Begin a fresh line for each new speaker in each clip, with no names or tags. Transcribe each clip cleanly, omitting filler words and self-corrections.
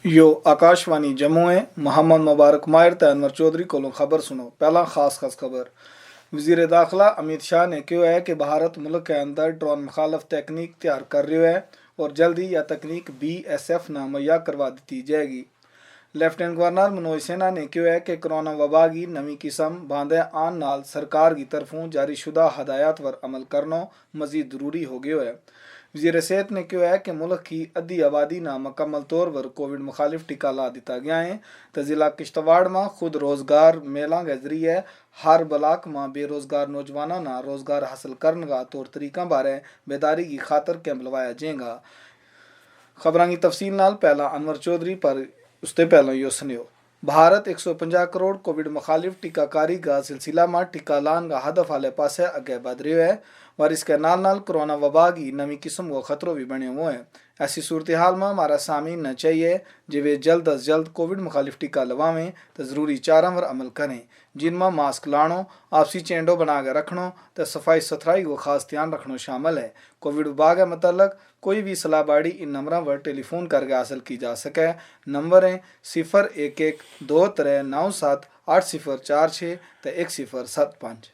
यो आकाशवाणी जम्मू है। मोहम्मद मुबारक माहिर ते अनवर चौधरी को खबर सुनो। पहला खास खबर। वजीर दाखिला अमित शाह ने कहा है कि भारत मुल्क के अंदर ड्रोन मुखालफ तकनीक तैयार कर रहा है और जल्द ही यह तकनीक BSF ना मुहैया करवा दी जाएगी। लेफ्टिनेंट गवर्नर मनोज सिन्हा ने कहा है कि कोरोना वबा की नवी किस्म बांधे आन नाल सरकार की तरफों जारी शुदा हदायत पर अमल करना मजीद जरूरी हो गया है। वज़ीर सेहत ने कहा है कि मुल्क की अद्धी आबादी ना मुकम्मल तौर पर कोविड मुखालिफ टीका ला दिता गया है। तो जिला किश्तवाड़ में खुद रोजगार मेला के जरिए हर ब्लाक में बेरोजगार नौजवानों ना रोजगार हासिल करने का तौर तरीका बारे बेदारी की खातर कैंप लवाया जाएगा। खबरों की तफसील नाल पहला अनवर चौधरी पर उससे पहले यो सुनियो। भारत 150 करोड़ कोविड मुखालिफ टीकाकारी का सिलसिला में टीका लान का हदफ वाले पासे अगे बढ़ रहे है और इसके नाल नाल कोरोना वबा की नवी किस्म को खतरों भी बने हुए हैं। ऐसी सूरत हाल में हमारा सामीन न चाहिए जो वे जल्द अज जल्द कोविड मुखालिफ टीका लवावें तो ज़रूरी चारों पर अमल करें, जिनमें मास्क लानो, आपसी चेंडो बना के रखनो तो सफाई सुथराई को खास ध्यान रखना शामिल है। कोविड विभाग के मतलब कोई भी सलाह बाड़ी इन नंबरों पर टेलीफोन करके हासिल की जा सके। नंबर है 011 2397 8046 तो 1075।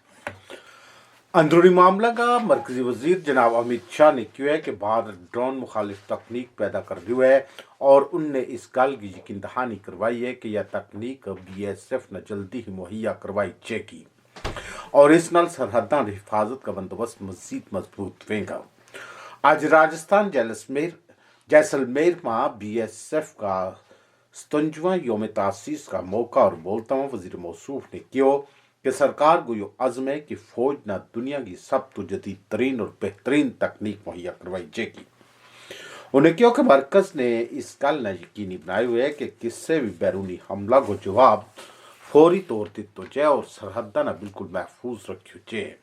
अंदरूनी मामला का मरकजी वजीर जनाब अमित शाह ने कहा है कि भारत ड्रोन मुखालिफ तकनीक पैदा कर रही है और उनने इस गल की यकीन दहानी करवाई है कि यह तकनीक BSF न जल्दी ही मुहैया करवाई जाएगी और इस नाल सरहदां की हिफाजत का बंदोबस्त मजीद मजबूत होगा। आज राजस्थान जैसलमेर में BSF का 57वां यौम तासीस का मौका और बोलता हुआ वजीर मौसूफ ने कहा कि सरकार को यो अज़्म है कि फौज न दुनिया की सब तो जदीद तरीन और बेहतरीन तकनीक मुहैया करवाई जाएगी। उन्हें कहा कि मरकज ने इस गल न यकीनी बनाए हुए है कि किसी भी बैरूनी हमला को जवाब फौरी तौर पर दितो जाए और सरहदा न बिल्कुल महफूज रखी जाए।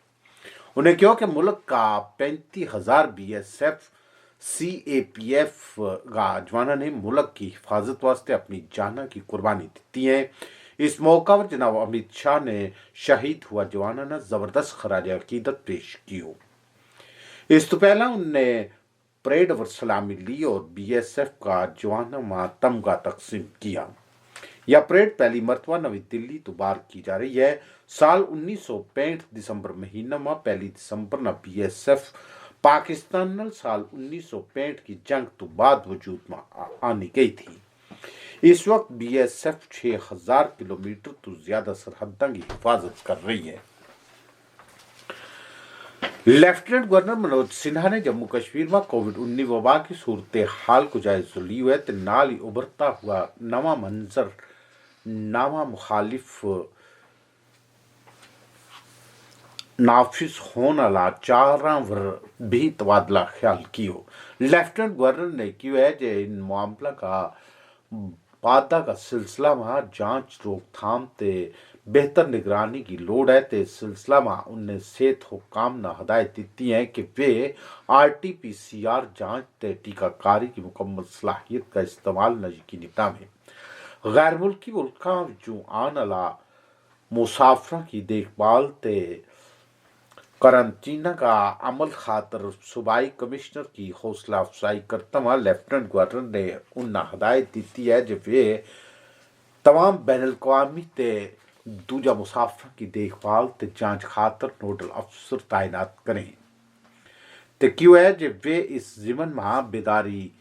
उन्हें कहा कि मुल्क का 35,000 BSF CAPF का जवाना ने मुल्क की हिफाजत वास्ते अपनी जाना की कुर्बानी दी है। इस मौका पर जनाब अमित शाह ने शहीद हुआ जवाना ने जबरदस्त खराज अकीदत पेश की। इस तो पहला उनने परेड पर सलामी ली और BSF का जवाना में तमगा तकसीम किया। यह परेड पहली मरतबा नवी दिल्ली तो बार की जा रही है। साल 1965 दिसंबर महीना में 1 दिसंबर न BSF पाकिस्तान न साल 1965 की जंग तो बाद वजूद में आनी गई थी। इस वक्त BSF 6000 किलोमीटर तो ज्यादा सरहदों की हिफाजत कर रही है। लेफ्टिनेंट गवर्नर मनोज सिन्हा ने जम्मू कश्मीर में कोविड-19 वबा की सूरत हाल को जायजा लिया है तो नाल ही उभरता हुआ नवा मंजर नामा मुखालिफ नाफिज होने वाला चारा भी तबादला ख्याल कियो। लेफ्टिनेंट गवर्नर ने कहा है कि इन मामला का वादा का सिलसिला में जांच रोकथाम ते बेहतर निगरानी की लोड़ है। ते सिलसिला में उनने सेहत हुकाम ने हदायत दी है कि वे RT-PCR जांच ते टीकाकारी की मुकम्मल सलाहियत का इस्तेमाल न यकीनी बनावें। गैर मुल्की मुल्कों जो आने वाला मुसाफिरों की देखभाल ते करंटीना का अमल खातर सूबाई कमिश्नर की हौसला अफजाई करता हुआ लेफ्टिनेंट गवर्नर ने उन्हें हदायत दी है जो वे तमाम बैनुल-अक़वामी ते दूजा मुसाफिरों की देखभाल ते जांच खातर नोडल अफसर तैनात करें। तो क्यों है जो वे इस ज़िमन में बेदारी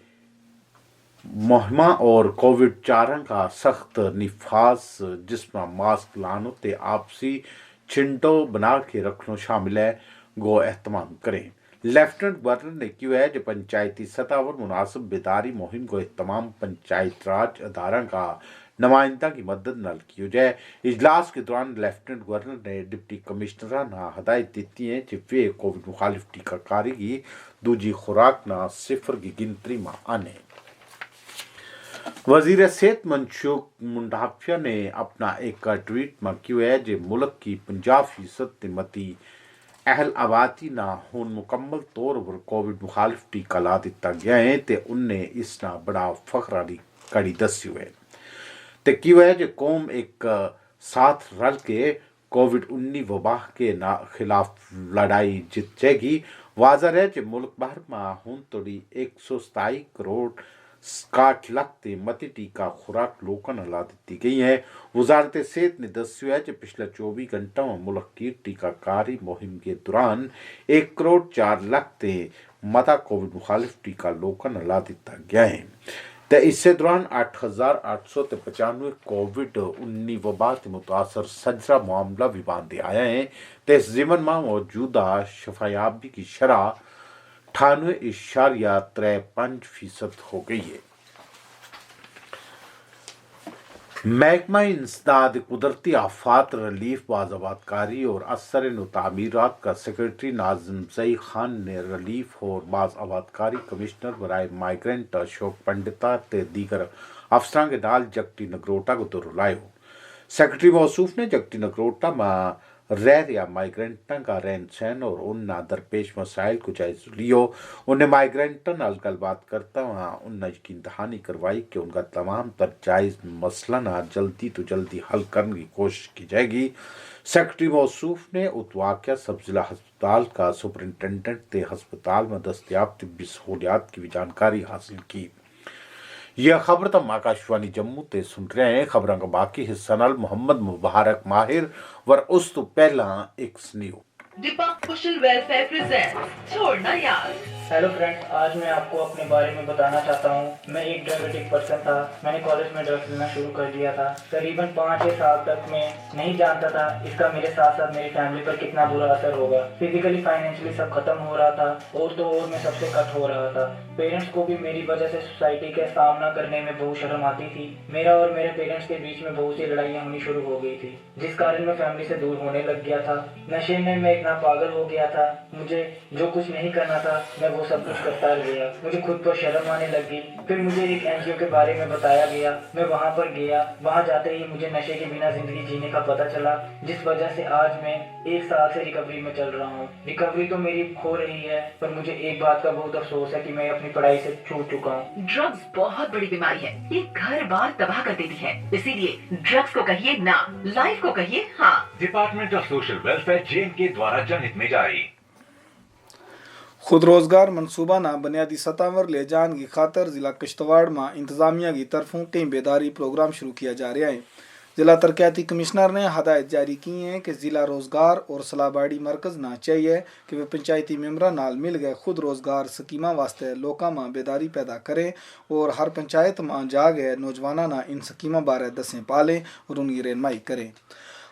मुहिमा और कोविड-4 का सख्त निफाज जिसमें मास्क लानो ते आपसी चिंटो बना के रखना शामिल है गो एहतमाम करें। लेफ्टिनेंट गवर्नर ने कहा है जो पंचायती सतह पर मुनासिब बेदारी मुहिम को एहतमाम पंचायत राज अदारा का नुमाइंदा की मदद नाल किया जाए। इजलास के दौरान लेफ्टिनेंट गवर्नर ने डिप्टी कमिश्नर ने हदायत दी है कि वे कोविड मुखालिफ टीकाकारी की दूजी खुराक न 0 की गिनती में आने। वजीर सेहत मनसुख मंडाविया ने अपना एक ट्वीट में कहा है जो मुल्क की 50% मती अहल आबादी ना हुन मुकम्मल तौर पर कोविड मुखालिफ टीका ला दिता गया है तो उनने इसना बड़ा फख्र वाली कड़ी दसी है। तो क्यों है जो कौम एक साथ रल के कोविड-19 वबा के खिलाफ लड़ाई जीत जाएगी। वाज़ह है कि मुल्क भर में हुन तोड़ी 127 करोड़ 60 लाख ते मती टीका खुराक लोकन ला दी गई है। वजारत सेहत ने दस्यो है कि पिछले 24 घंटों में मुल्क की टीकाकारी मुहिम के दौरान 1 करोड़ 4 लाख ते मता कोविड मुखालिफ टीका लोकन ला दिता गया है। ते इससे दौरान 8,895 कोविड-19 वबा से मुतासर सजरा मामला भी बांधे आया है। ते इस ज़िमन में मौजूदा शफायाबी की शरह 98.53% हो गई है। महकमा इंसदाद कुदरती आफात रिलीफ बाज़ाबादकारी और असर तामीरात का सेक्रेटरी नाज़िम ज़ई खान ने रिलीफ और बाज़ाबादकारी कमिश्नर बराए माइग्रेंट अशोक पंडिता ते दीगर अफसरान के नाल जगटी नगरोटा को दौर लायो। सेक्रेटरी मौसूफ ने जगटी नगरोटा में रह रहा माइग्रेंटन का रहन सहन और उन्ना दरपेश मसाइल को जायज़ लियो। उन्हें माइग्रेंटन नाल गलबात करता वहाँ उन्ना यकीन दहानी करवाई कि उनका तमाम तर जायज़ मसला ना जल्दी तो जल्दी हल करने की कोशिश की जाएगी। सेक्रेटरी मौसूफ ने उतवाक़िया सब जिला हस्पताल का सुपरिटेंडेंट ते हस्पताल में दस्तियाब तिब्बी सहूलियात की भी जानकारी हासिल की। यह खबर तम आकाशवाणी जम्मू ते सुन रहे हैं। खबरों का बाकी हिस्सा नाल मोहम्मद मुबारक माहिर वर उस तो पहला एक स्नीव
दीपक सोशल वेलफेयर प्रेजेंट छोड़ना यार।
हेलो फ्रेंड्स, आज मैं आपको अपने बारे में बताना चाहता हूँ। मैं एक ड्रगेटिक पर्सन था। मैंने कॉलेज में ड्रग्स लेना शुरू कर दिया था। करीबन 5-6 साल तक मैं नहीं जानता था इसका मेरे साथ साथ मेरी फैमिली पर कितना बुरा असर होगा। फिजिकली फाइनेंशियली सब खत्म हो रहा था और तो और मैं सबसे कट हो रहा था। पेरेंट्स को भी मेरी वजह से सोसाइटी का सामना करने में बहुत शर्म आती थी। मेरा और मेरे पेरेंट्स के बीच में बहुत सी लड़ाइयाँ होनी शुरू हो गई थी, जिस कारण मैं फैमिली से दूर होने लग गया था। नशे में मैं इतना पागल हो गया था, मुझे जो कुछ नहीं करना था मैं वो सब कुछ करता गया। मुझे खुद पर शर्म आने लगी। फिर मुझे एक एनजीओ के बारे में बताया गया। मैं वहाँ पर गया। वहाँ जाते ही मुझे नशे के बिना जिंदगी जीने का पता चला, जिस वजह से आज मैं 1 साल से रिकवरी में चल रहा हूँ। रिकवरी तो मेरी हो रही है, पर मुझे एक बात का बहुत अफसोस है कि मैं अपनी पढ़ाई से छूट चुका हूँ।
ड्रग्स बहुत बड़ी बीमारी है, ये घर बार तबाह कर देती है। इसीलिए ड्रग्स को कहिए ना, लाइफ को कहिए हाँ।
Department of social welfare JN के द्वारा जनहित में जारी।
खुद रोजगार मनसूबा ना बुनियादी सतह पर ले जाने की खातर जिला किश्तवाड़ में इंतजामिया की तरफों कई बेदारी प्रोग्राम शुरू किया जा रहा है। जिला तरक्याती कमिश्नर ने हदायत जारी की है कि जिला रोजगार और सलाहबाड़ी मरकज ना चाहिए कि वे पंचायती मेंबरा नाल मिल गए खुद रोजगार स्कीमा वास्ते लोगों में बेदारी पैदा करें और हर पंचायत में जा गए नौजवाना ना इन स्कीमा बारे दसें पालें और उनकी रहनुमाई करें।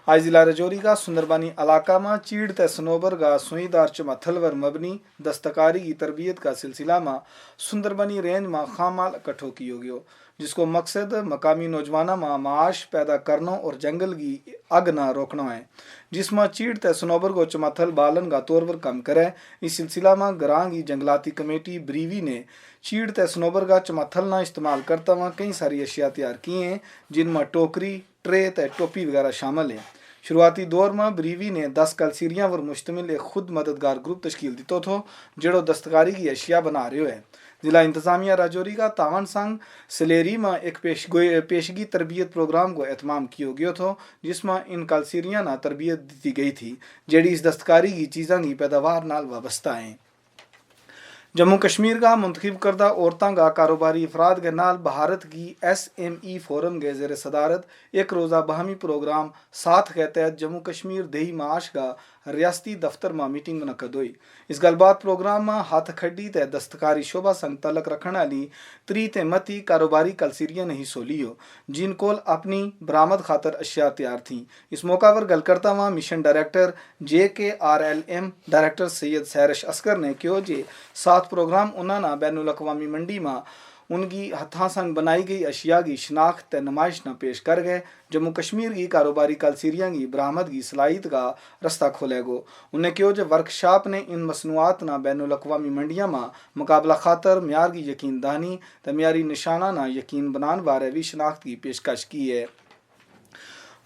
आज जिला रजौरी का सुंदरबानी इलाका में चीड़ ते सनोबर का सुईदार चमथलवर मबनी दस्तकारी की तरबियत का सिलसिला में सुंदरबनी रेंज में खामाल इकट्ठो किया गयो, जिसको मकसद मकामी नौजवाना में माश पैदा करना और जंगल की आग न रोकना है, जिसमें चीड़ ते सनोबर को चमथल बालन का तौर पर कम करे। इस सिलसिला में ग्रां की जंगलाती कमेटी ब्रीवी ने चीड़ ते सनोबर का चमथल ना इस्तेमाल करता हुआ कई सारी अशिया तैयार की हैं, जिनमें टोकरी, ट्रे ते टोपी वगैरह शामिल हैं। शुरुआती दौर में ब्रीवी ने 10 कलसीरियाँ पर मुश्तमिल एक खुद मददगार ग्रुप तश्कील दितो थो, जड़ो दस्तकारी की अशिया बना रहे है। जिला इंतजामिया राजौरी का तावन संघ सलेरी में एक पेशगी तरबियत प्रोग्राम को एहतमाम किया गया था, जिसमें इन कलसीरियाँ ना तरबियत दी गई थी, जड़ी इस दस्तकारी की चीज़ों की पैदावार नाल वाबस्ता हैं। जम्मू कश्मीर का मुंतखब करदा औरतों का कारोबारी अफराद के नाल भारत की SME फोरम के ज़ेर सदारत एक रोज़ा बाहमी प्रोग्राम 7 के तहत जम्मू कश्मीर दही माश का रियासती दफ्तर में मीटिंग मुनक़द हुई। इस गलबात प्रोग्राम में हाथ खड्डी ते दस्तकारी शोबा संग तलक रखने वाली 3 ते मती कारोबारी कलसीरियाँ ने हिस्सों लियो, जिनकोल अपनी बरामद खातर अशिया तैयार थीं। इस मौका पर गल करता हुआ mission director JKRLM director Syed Sairash Askar ने कहो जे 7 प्रोग्राम उन्होंने बैनुल अक़वामी मंडी में उनकी हथा संग बनाई गई अशिया की शनाख्त नुमाइश न पेश कर गए। जम्मू कश्मीर की कारोबारी कलसीरियाँ की बरामद की सलाहियत का रास्ता खोलेगो। उन्हें कहो जो वर्कशॉप ने इन मसनूआत ना बैनुल अक़वामी मंडियाँ में मुकाबला खातर म्यार की यकीन दहानी त म्यारी निशाना ना यकीन बनाने बारे भी शनाख्त की पेशकश की है।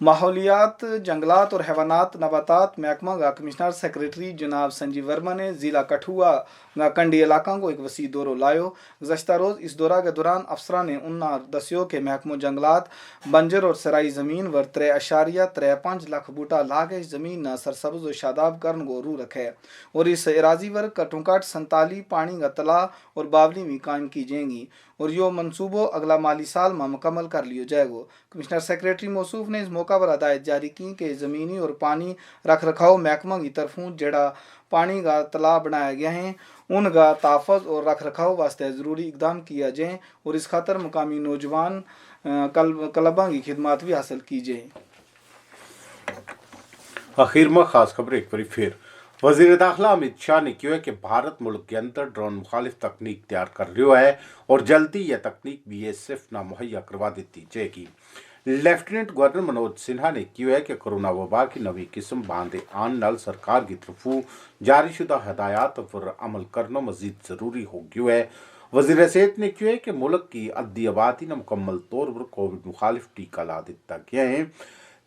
ماحولیات جنگلات اور حیوانات نباتات محکمہ کا کمشنر سیکریٹری جناب سنجیو ورما نے ضلع کٹھوا کا کنڈی علاقہ کو ایک وسیع دورہ لائیو گزشتہ روز اس دورہ کے دوران افسران نے انہاں دسیوں کے محکمہ جنگلات بنجر اور سرائی زمین ور 3.35 لاکھ بوٹا لاگش زمین نہ سرسبز و شاداب کرن کو رو رکھے اور اس اراضی ور کٹوں کٹ 47 پانی کا تلا اور باولی بھی قائم کی جائیں گی اور یہ منصوبہ اگلا مالی سال میں مکمل کر لیو جائے گا۔ کمشنر سیکریٹری موصوف نے اس موقع پر ہدایت جاری کی کہ زمینی اور پانی رکھ رکھاؤ محکمہ کی طرفوں جڑا پانی کا تلا بنایا گیا ہیں ان کا تحفظ اور رکھ رکھاؤ واسطے ضروری اقدام کیا جائیں اور اس خاطر مقامی نوجوان کلباں کی خدمات بھی حاصل کی جائیں۔
آخر میں خاص خبر ایک بار پھر وزیر داخلہ امت شاہ نے کہا ہے کہ بھارت ملک کے اندر ڈرون مخالف تکنیک تیار کر رہا ہے اور جلدی یہ تکنیک BSF نہ مہیا کروا دیتی جائے گی۔ لیفٹیننٹ گورنر منوج سنہا نے کہا ہے کہ کرونا وبا کی نوی قسم باندھے آن نال سرکار کی طرفوں جاری شدہ ہدایات پر عمل کرنا مزید ضروری ہو گیا ہے۔ وزیر صحت نے کہا ہے کہ ملک کی ادی آبادی نے مکمل طور پر کووڈ مخالف ٹیکہ لا دیتا گیا ہے۔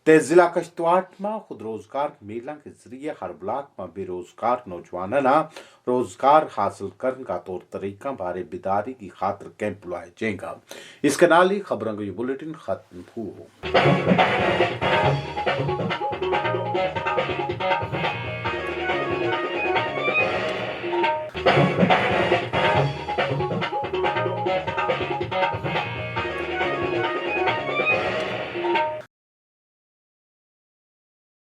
ضلع کشتواڑ میں خود روزگار میلہ کے ذریعے ہر بلاک میں بے روزگار نوجوانوں روزگار حاصل کرنے کا طور طریقہ بارے بیداری کی خاطر کیمپ لائے جائے گا۔ اس کے نال ہی خبروں کا یہ بلیٹن ختم ہو۔